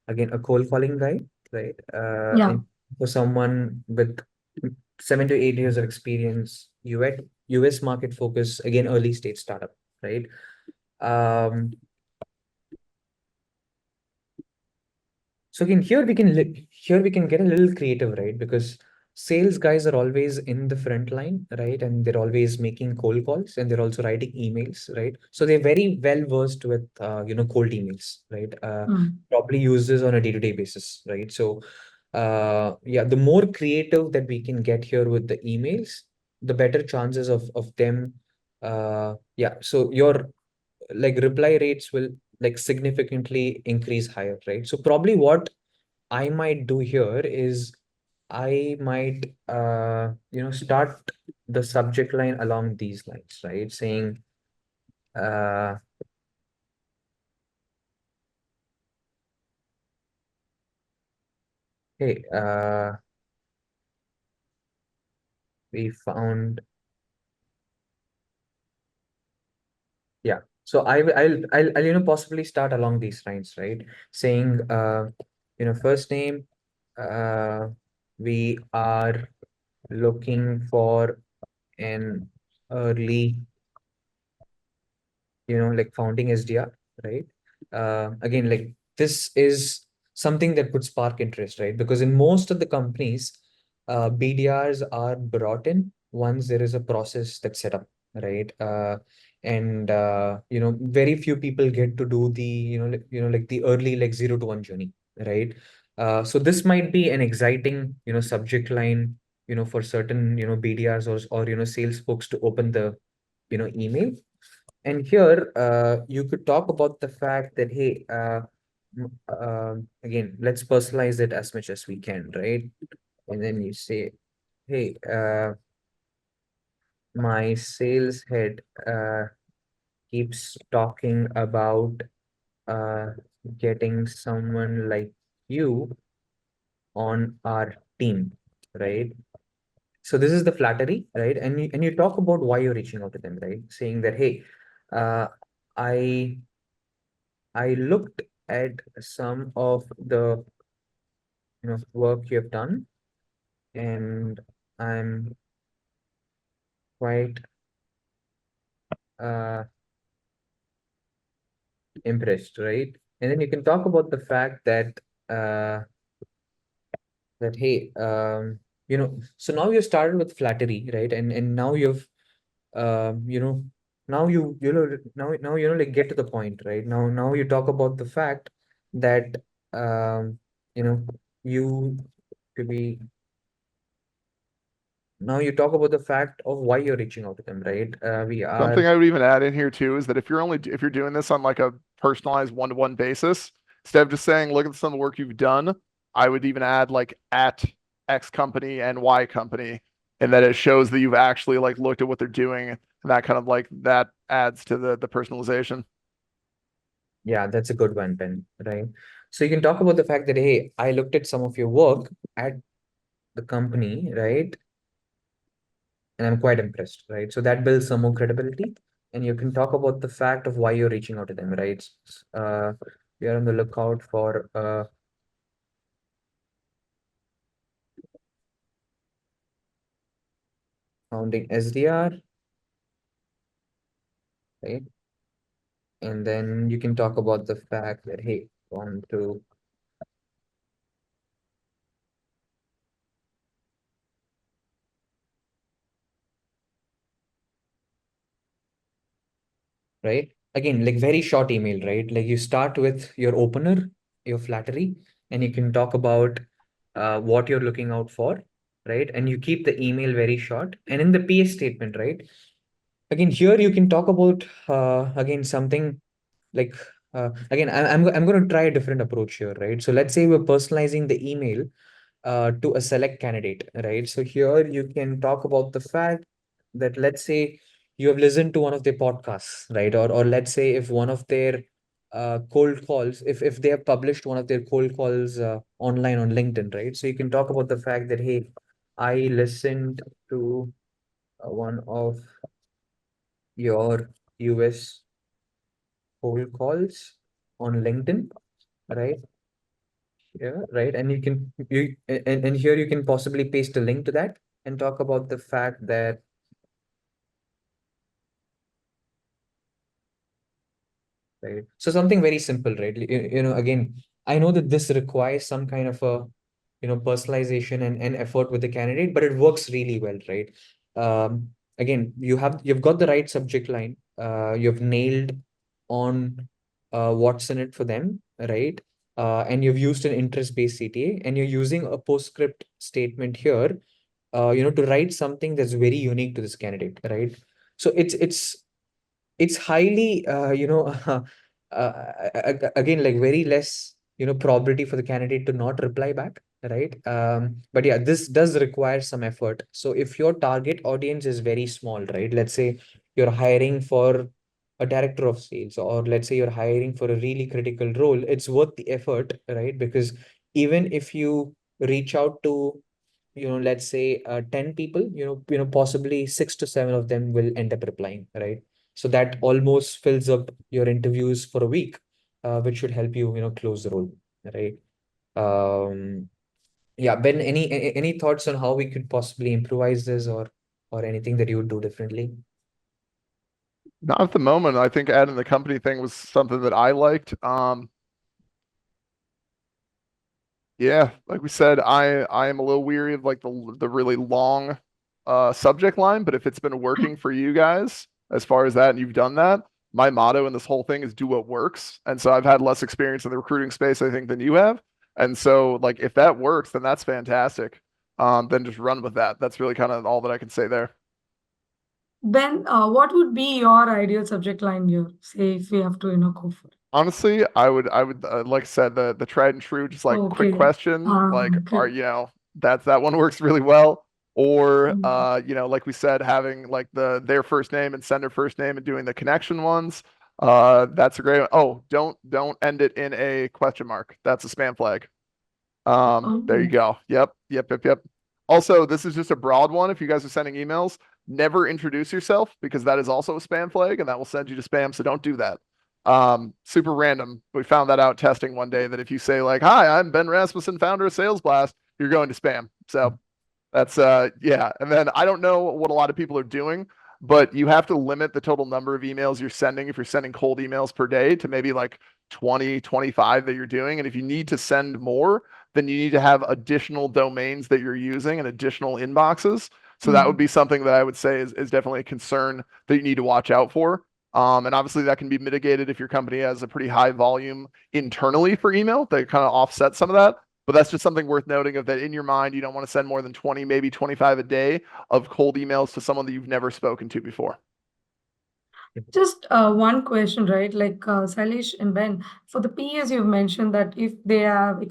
[SPEAKER 1] guy, right?
[SPEAKER 3] Yeah.
[SPEAKER 1] And for someone with 7 to 8 years of experience, US market focus, again, early stage startup, right? Um, So again, here we can get a little creative, right? Because sales guys are always in the front line, right? And they're always making cold calls and they're also writing emails, right? So they're very well versed with cold emails, right?
[SPEAKER 3] Mm.
[SPEAKER 1] Probably use this on a day-to-day basis, right? So yeah, the more creative that we can get here with the emails, the better chances of them. Yeah, so your like reply rates will like significantly increase higher, right? So probably what I might do here is I might start the subject line along these lines, right? Saying uh hey, we found, yeah. So I'll possibly start along these lines, right? Saying first name, uh we are looking for an early, like founding SDR, right? Again, like this is something that would spark interest, right? Because in most of the companies, BDRs are brought in once there is a process that's set up, right? And very few people get to do the, like the early like 0 to 1 journey, right? So this might be an exciting, subject line, for certain, BDRs or sales folks to open the, email. And here, you could talk about the fact that, hey, again, let's personalize it as much as we can, right? And then you say, hey, my sales head keeps talking about uh, getting someone like you on our team, right? So this is the flattery, right? And you talk about why you're reaching out to them, right? Saying that, hey, uh, I I looked at some of the work you have done, and I'm quite impressed, right? And then you can talk about the fact that uh hey, so now you started with flattery, right? And now you've now now like get to the point, right? Now you talk about the fact that um you know you to be now you talk about the fact of why you're reaching out to them, right? We
[SPEAKER 2] Something
[SPEAKER 1] are
[SPEAKER 2] I would even add in here too is that if you're doing this on like a personalized one-to-one basis, instead of just saying, look at some of the work you've done, I would even add like at X company and Y company, and that it shows that you've actually like looked at what they're doing, and that kind of like that adds to the personalization.
[SPEAKER 1] Yeah, that's a good one, Ben, right? So you can talk about the fact that, hey, I looked at some of your work at the company, right? And I'm quite impressed, right? So that builds some more credibility. And you can talk about the fact of why you're reaching out to them, right? We are on the lookout for founding SDR, right? And then you can talk about the fact that, hey, want to right? Again, like very short email, right? Like you start with your opener, your flattery, and you can talk about what you're looking out for, right? And you keep the email very short. And in the PS statement, right? Again, here you can talk about again something like again, I'm going to try a different approach here, right? So let's say we're personalizing the email to a select candidate, right? So here you can talk about the fact that let's say you have listened to one of their podcasts, right? Or let's say if one of their cold calls, if they have published one of their cold calls online on LinkedIn, right? So you can talk about the fact that, hey, I listened to one of your US cold calls on LinkedIn, right? Yeah, right. And you can and here you can possibly paste a link to that and talk about the fact that right. So something very simple, right? Again, I know that this requires some kind of a personalization and effort with the candidate, but it works really well, right? Again, you've got the right subject line. You've nailed on what's in it for them, right? And you've used an interest-based CTA, and you're using a postscript statement here to write something that's very unique to this candidate, right? So it's highly again, like very less probability for the candidate to not reply back, right? But yeah, this does require some effort. So if your target audience is very small, right, let's say you're hiring for a director of sales, or let's say you're hiring for a really critical role, it's worth the effort, right? Because even if you reach out to let's say 10 people, possibly 6 to 7 of them will end up replying, right? So that almost fills up your interviews for a week, which should help you close the role, right? um yeah, Ben, any thoughts on how we could possibly improvise this, or anything that you would do differently?
[SPEAKER 2] Not at the moment. I think adding the company thing was something that I liked. Yeah, like we said, I am a little weary of like the really long subject line, but if it's been working for you guys as far as that and you've done that, my motto in this whole thing is do what works. And so I've had less experience in the recruiting space, I think, than you have. And so like if that works, then that's fantastic. Then just run with that. That's really kind of all that I can say there.
[SPEAKER 3] Ben, what would be your ideal subject line here? Say if we have to, go for it.
[SPEAKER 2] Honestly, I would like I said, the tried and true, just like quick
[SPEAKER 3] Okay.
[SPEAKER 2] question, like
[SPEAKER 3] Okay.
[SPEAKER 2] that one works really well. Or
[SPEAKER 3] Mm.
[SPEAKER 2] like we said, having like their first name and sender first name and doing the connection ones. That's a great one. Oh, don't end it in a question mark. That's a spam flag. There you
[SPEAKER 3] Oh.
[SPEAKER 2] go. Yep. Also, this is just a broad one. If you guys are sending emails, never introduce yourself because that is also a spam flag and that will send you to spam. So don't do that. Super random. We found that out testing one day that if you say like, "Hi, I'm Ben Rasmussen, founder of Sales Blast," you're going to spam. So That's yeah. And then I don't know what a lot of people are doing, but you have to limit the total number of emails you're sending if you're sending cold emails per day to maybe like 20, 25 that you're doing. And if you need to send more, then you need to have additional domains that you're using and additional inboxes. So that would be something that I would say is definitely a concern that you need to watch out for. And obviously that can be mitigated if your company has a pretty high volume internally for email that kind of offsets some of that. But that's just something worth noting of that in your mind, you don't want to send more than 20, maybe 25 a day of cold emails to someone that you've never spoken to before.
[SPEAKER 3] Just one question, right? Like Salish and Ben, for the PS, you've mentioned that if they have,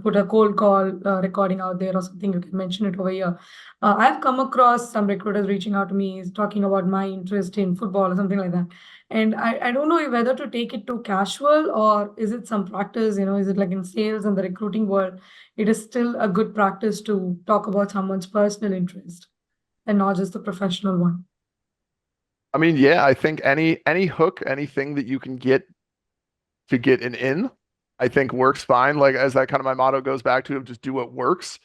[SPEAKER 3] put a cold call recording out there or something, you can mention it over here. I've come across some recruiters reaching out to me, talking about my interest in football or something like that. And I don't know whether to take it too casual or is it some practice, is it like in sales and the recruiting world, it is still a good practice to talk about someone's personal interest and not just the professional one.
[SPEAKER 2] I mean, yeah, I think any hook, anything that you can get to get an in, I think works fine. Like as that kind of my motto goes back to, just do what works.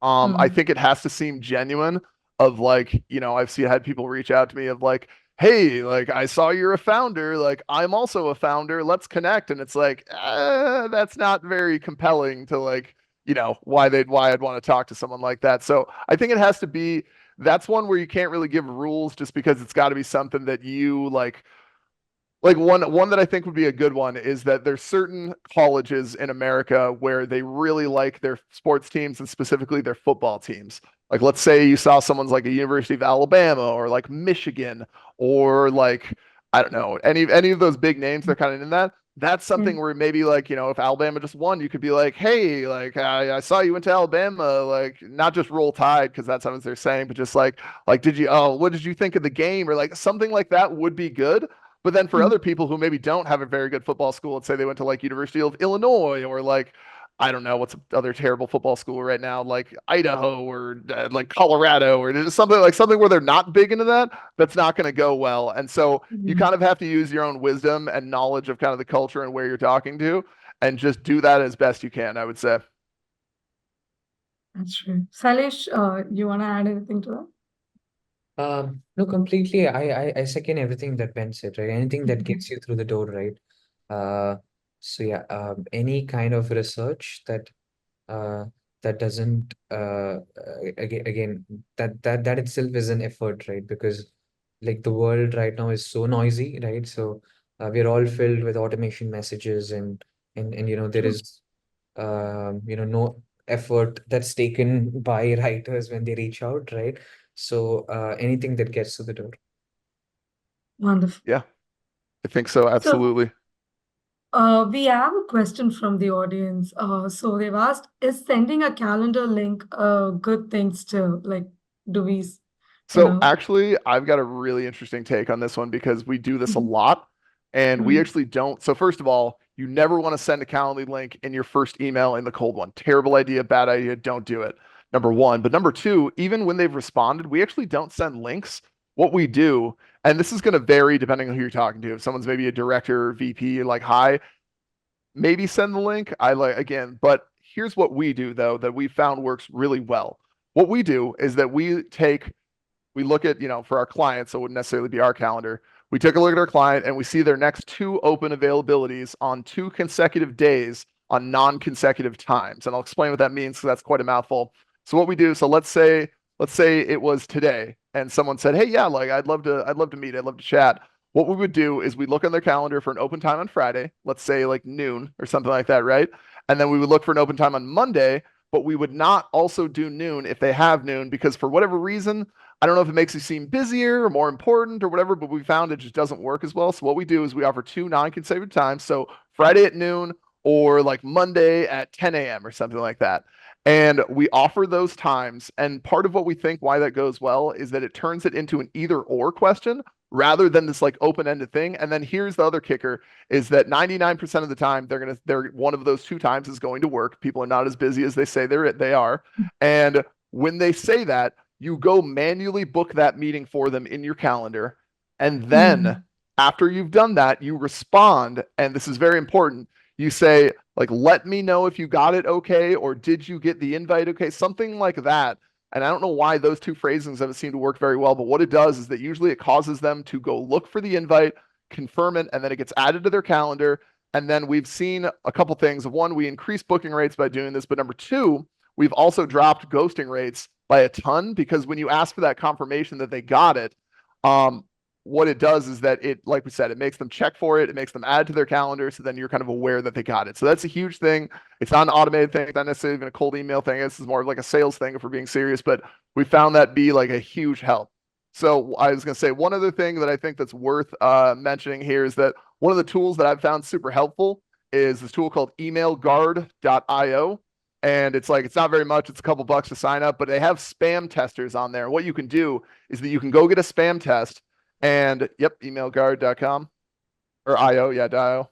[SPEAKER 2] I think it has to seem genuine of like, I've had people reach out to me of like, hey, like I saw you're a founder, like I'm also a founder, let's connect. And it's like, that's not very compelling to like, why I'd want to talk to someone like that. So I think it has to be, that's one where you can't really give rules just because it's got to be something that you like one that I think would be a good one is that there's certain colleges in America where they really like their sports teams and specifically their football teams. Like let's say you saw someone's like a University of Alabama or like Michigan or like I don't know, any of those big names they're kind of in that. That's something where maybe like, if Alabama just won, you could be like, hey, like I saw you went to Alabama, like not just roll tide because that's what they're saying, but just like what did you think of the game? Or like something like that would be good. But then for other people who maybe don't have a very good football school, let's say they went to like University of Illinois or like, I don't know, what's other terrible football school right now, like Idaho or like Colorado or just something where they're not big into that, that's not going to go well. And so you kind of have to use your own wisdom and knowledge of kind of the culture and where you're talking to and just do that as best you can, I would say.
[SPEAKER 3] That's true. Salish, you want to add anything to that?
[SPEAKER 1] No, completely. I second everything that Ben said, right? Anything that gets you through the door, right? So yeah, any kind of research that doesn't again that itself is an effort, right? Because like the world right now is so noisy, right? So we're all filled with automation messages and there is no effort that's taken by writers when they reach out, right? So anything that gets to the door.
[SPEAKER 3] Wonderful.
[SPEAKER 2] Yeah, I think so. Absolutely.
[SPEAKER 3] We have a question from the audience. So they've asked, is sending a calendar link a good thing still? Like, do we,
[SPEAKER 2] So actually, I've got a really interesting take on this one because we do this a lot and we actually don't. So first of all, you never want to send a Calendly link in your first email in the cold one. Terrible idea, bad idea. Don't do it. Number one. But number two, even when they've responded, we actually don't send links. What we do, and this is going to vary depending on who you're talking to. If someone's maybe a director, VP, like hi, maybe send the link. I like again, but here's what we do though that we found works really well. What we do is that we look at, for our clients, so it wouldn't necessarily be our calendar. We take a look at our client and we see their next 2 open availabilities on 2 consecutive days on non-consecutive times. And I'll explain what that means because that's quite a mouthful. So what we do, so let's say it was today and someone said, hey, yeah, like I'd love to meet, I'd love to chat. What we would do is we look on their calendar for an open time on Friday, let's say like noon or something like that, right? And then we would look for an open time on Monday, but we would not also do noon if they have noon because for whatever reason, I don't know if it makes you seem busier or more important or whatever, but we found it just doesn't work as well. So what we do is we offer 2 non-consecutive times. So Friday at noon or like Monday at 10 a.m. or something like that. And we offer those times. And part of what we think why that goes well is that it turns it into an either or question rather than this like open-ended thing. And then here's the other kicker is that 99% of the time they're one of those 2 times is going to work. People are not as busy as they say they are. And when they say that, you go manually book that meeting for them in your calendar. And then after you've done that, you respond. And this is very important. You say, like, let me know if you got it okay, or did you get the invite okay? Something like that And I don't know why those two phrasings haven't seemed to work very well, but what it does is that usually it causes them to go look for the invite, confirm it, and then it gets added to their calendar. And then we've seen a couple things. One, we increase booking rates by doing this, but number two, we've also dropped ghosting rates by a ton because when you ask for that confirmation that they got it, what it does is that it, like we said, it makes them check for it. It makes them add to their calendar. So then you're kind of aware that they got it. So that's a huge thing. It's not an automated thing. It's not necessarily even a cold email thing. This is more of like a sales thing if we're being serious, but we found that be like a huge help. So I was going to say one other thing that I think that's worth mentioning here is that one of the tools that I've found super helpful is this tool called emailguard.io. And it's like, it's not very much. It's a couple bucks to sign up, but they have spam testers on there. What you can do is that you can go get a spam test and emailguard.com or IO. Yeah, .io.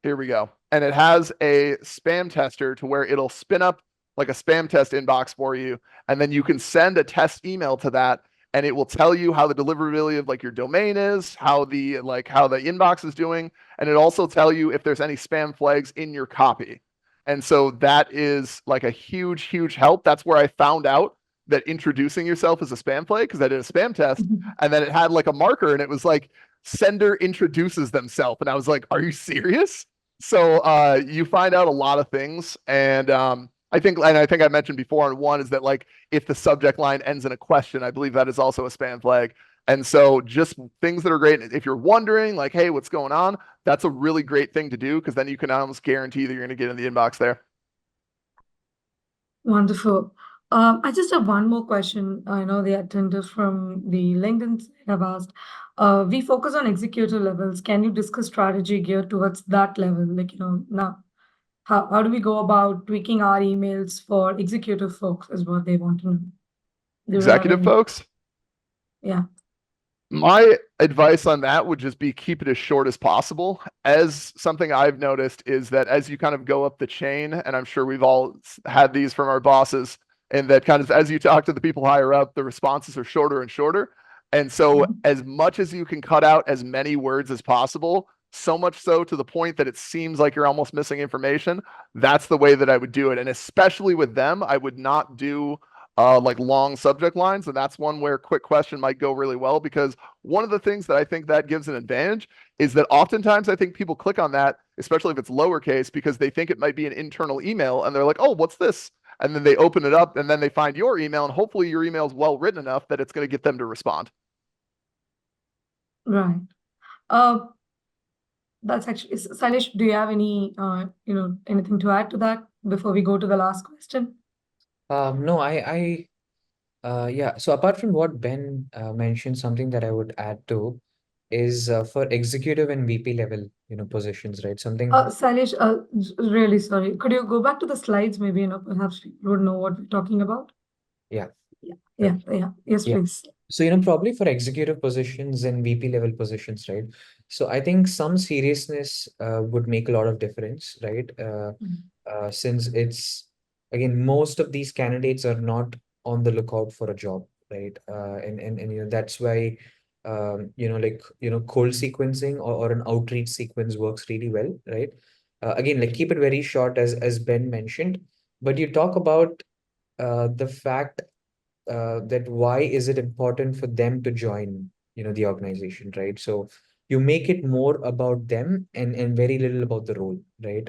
[SPEAKER 2] Here we go. And it has a spam tester to where it'll spin up like a spam test inbox for you. And then you can send a test email to that and it will tell you how the deliverability of like your domain is, how the inbox is doing. And it also tell you if there's any spam flags in your copy. And so that is like a huge, huge help. That's where I found out that introducing yourself as a spam flag, because I did a spam test and then it had like a marker and it was like sender introduces themselves. And I was like, are you serious? So you find out a lot of things. And I think I mentioned before on one is that like if the subject line ends in a question, I believe that is also a spam flag. And so just things that are great. If you're wondering like, hey, what's going on? That's a really great thing to do because then you can almost guarantee that you're going to get in the inbox there.
[SPEAKER 3] Wonderful. I just have one more question. I know the attenders from the LinkedIn side have asked. We focus on executive levels. Can you discuss strategy geared towards that level? Like, now, how do we go about tweaking our emails for executive folks is what they want to know. Do you have
[SPEAKER 2] Executive
[SPEAKER 3] any-
[SPEAKER 2] folks,
[SPEAKER 3] Yeah.
[SPEAKER 2] my advice on that would just be keep it as short as possible. As something I've noticed is that as you kind of go up the chain, and I'm sure we've all had these from our bosses, and that kind of as you talk to the people higher up, the responses are shorter and shorter. And so
[SPEAKER 3] Mhm.
[SPEAKER 2] as much as you can cut out as many words as possible, so much so to the point that it seems like you're almost missing information, that's the way that I would do it. And especially with them, I would not do like long subject lines. And that's one where quick question might go really well because one of the things that I think that gives an advantage is that oftentimes I think people click on that, especially if it's lowercase, because they think it might be an internal email and they're like, oh, what's this? And then they open it up and then they find your email and hopefully your email is well written enough that it's going to get them to respond.
[SPEAKER 3] Right. That's actually, Sailesh, do you have any, anything to add to that before we go to the last question?
[SPEAKER 1] No, yeah. So apart from what Ben mentioned, something that I would add to is for executive and VP level, positions, right? Something.
[SPEAKER 3] Sailesh, really sorry. Could you go back to the slides? Maybe, perhaps people would know what we're talking about.
[SPEAKER 1] Yeah.
[SPEAKER 3] Yeah. Yes,
[SPEAKER 1] Yeah.
[SPEAKER 3] please.
[SPEAKER 1] So, probably for executive positions and VP level positions, right? So I think some seriousness would make a lot of difference, right? Since it's, again, most of these candidates are not on the lookout for a job, right? And that's why, cold sequencing or an outreach sequence works really well, right? Again, like keep it very short as Ben mentioned, but you talk about the fact that why is it important for them to join the organization, right? So you make it more about them and very little about the role, right?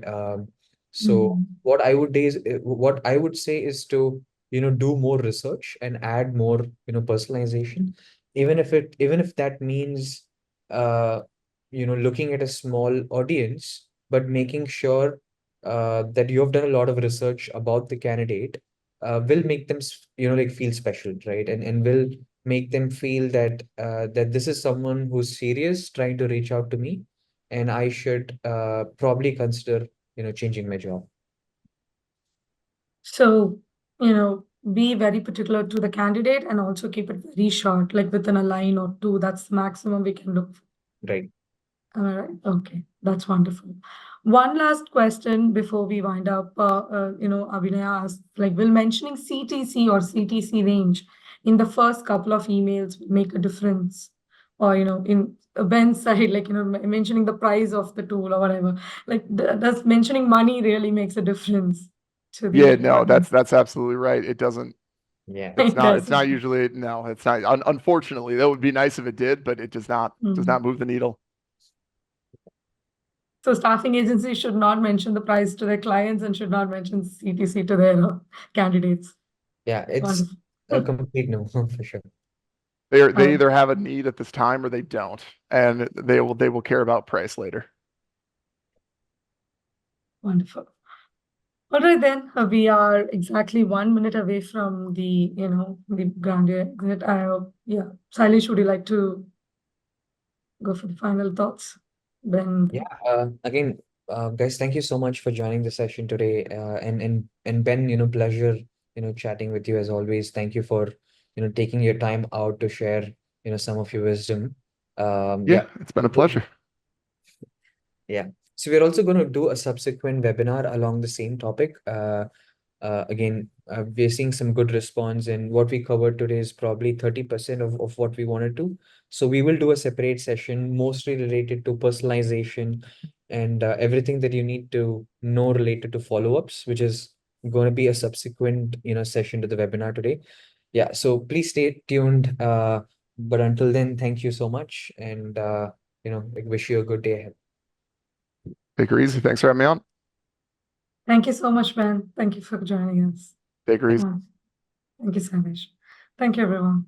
[SPEAKER 1] So what I would say is to do more research and add more personalization, even if that means looking at a small audience, but making sure that you have done a lot of research about the candidate will make them feel special, right? And will make them feel that that this is someone who's serious trying to reach out to me, and I should probably consider changing my job.
[SPEAKER 3] So, be very particular to the candidate and also keep it very short, like within a line or two. That's the maximum we can look for.
[SPEAKER 1] Right.
[SPEAKER 3] All right. Okay. That's wonderful. One last question before we wind up. Abhinay asked, like, will mentioning CTC or CTC range in the first couple of emails make a difference? Or, in Ben's side, like, mentioning the price of the tool or whatever. Like, does mentioning money really makes a difference? to the
[SPEAKER 2] Yeah, no,
[SPEAKER 3] audience.
[SPEAKER 2] that's absolutely right. It doesn't,
[SPEAKER 1] Yeah.
[SPEAKER 2] it's
[SPEAKER 3] It
[SPEAKER 2] not, it's not
[SPEAKER 3] doesn't.
[SPEAKER 2] usually, no, it's not. Unfortunately, that would be nice if it did, but it does
[SPEAKER 3] Mm.
[SPEAKER 2] not move the needle.
[SPEAKER 3] So staffing agencies should not mention the price to their clients and should not mention CTC to their candidates.
[SPEAKER 1] Yeah, it's
[SPEAKER 3] Wonderful.
[SPEAKER 1] a complete no for sure.
[SPEAKER 2] They
[SPEAKER 3] Oh.
[SPEAKER 2] either have a need at this time or they don't, and they will care about price later.
[SPEAKER 3] Wonderful. All right, then we are exactly 1 minute away from the, the Grande exit. Yeah, Sailesh, would you like to go for the final thoughts? Then,
[SPEAKER 1] Yeah, again, guys, thank you so much for joining the session today. And Ben, pleasure, chatting with you as always. Thank you for, taking your time out to share, some of your wisdom.
[SPEAKER 2] Yeah, it's been a pleasure.
[SPEAKER 1] Yeah. So we're also going to do a subsequent webinar along the same topic. Again, we're seeing some good response, and what we covered today is probably 30% of what we wanted to. So we will do a separate session mostly related to personalization and everything that you need to know related to follow-ups, which is going to be a subsequent, session to the webinar today. Yeah, so please stay tuned. But until then, thank you so much, and I wish you a good day ahead.
[SPEAKER 2] Take her easy. Thanks for having me on.
[SPEAKER 3] thank you so much, Ben. Thank you for joining us.
[SPEAKER 2] Take her easy.
[SPEAKER 3] Thank you, Sailesh. Thank you, everyone.